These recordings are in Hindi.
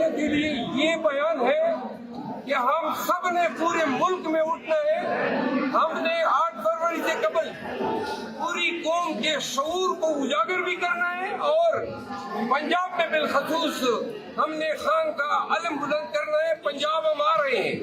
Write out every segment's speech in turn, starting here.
इंसानियत के लिए ये बयान है कि हम सब ने पूरे मुल्क में उठना है। हमने 8 फरवरी से कबल पूरी कौम के शऊर को उजागर भी करना है और पंजाब में बिलखसूस हमने खान का अलम बुलंद करना है। पंजाब हम आ रहे हैं।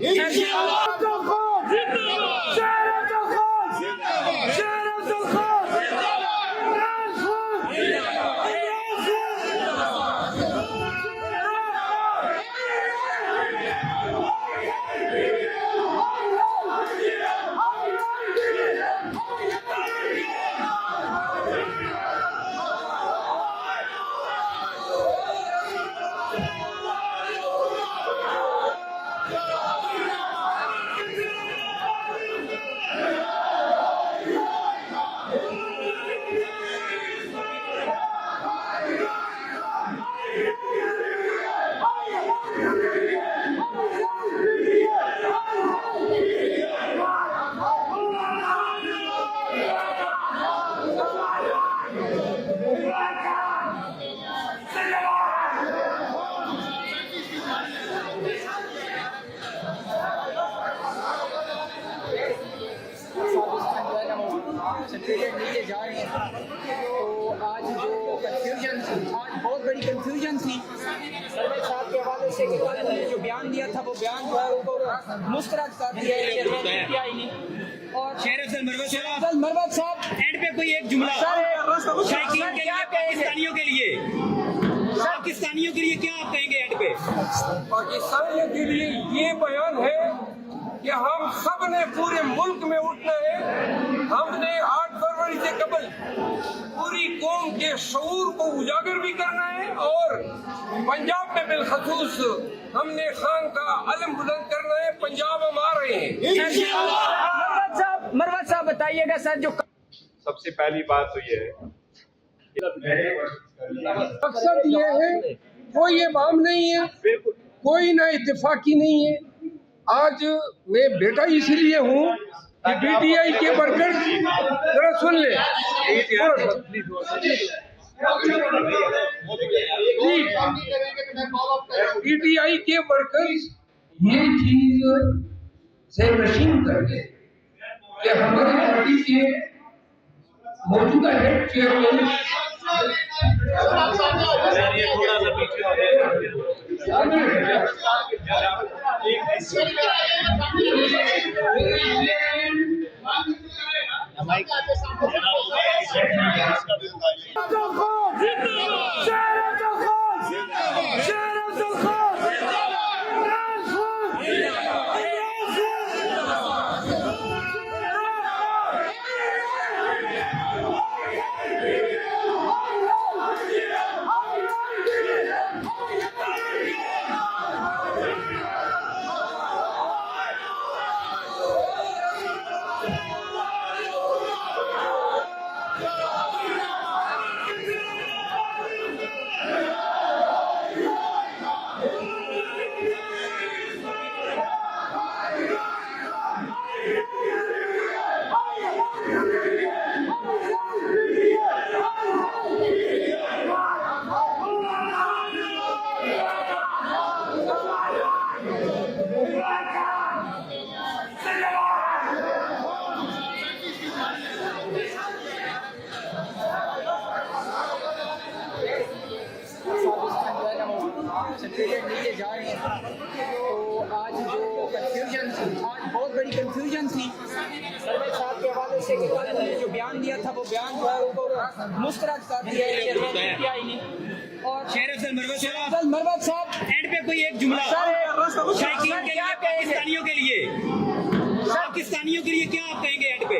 नीचे जा रहे हैं तो आज जो कंफ्यूजन आज बहुत बड़ी कंफ्यूजन थी सरवर साहब के हवाले से कि उन्होंने जो बयान दिया था वो बयान जो है उनको मुस्तरद कर दिया है PTI ने। और शेर मरवत साहब एंड पे कोई एक जुमला शायकीन के लिए पाकिस्तानियों के लिए पाकिस्तानियों के लिए क्या आप कहेंगे एंड पे? पाकिस्तानियों के लिए ये बयान है कि हम सब ने पूरे मुल्क में उठना है। हमने 8 फरवरी से कबल पूरी कौम के शऊर को उजागर भी करना है और पंजाब में बिलखसूस हमने खान का अलम बुलंद करना है। पंजाब हम आ रहे हैं। मरवत साहब बताइएगा सर। जो सबसे पहली बात तो ये है मकसद ये है कोई इमाम नहीं है, कोई ना इत्तेफाकी नहीं है। आज मैं बेटा इसलिए हूँ कि PTI के वर्कर जरा सुन ले। PTI के वर्कर ये चीज से मशीन करके कि हमारी पार्टी के मौजूदा हेड चेयरमैन नीचे जा रहे हैं तो आज जो कंफ्यूजन आज बहुत बड़ी कंफ्यूजन थी सरवर साहब के हवाले से कि उन्होंने जो बयान दिया था वो बयान जो है उनको मुस्तरद कर दिया है PTI ने। और शेर मरवत साहब एंड पे कोई एक जुमला शायकीन के लिए पाकिस्तानियों के लिए क्या आप कहेंगे एंड पे?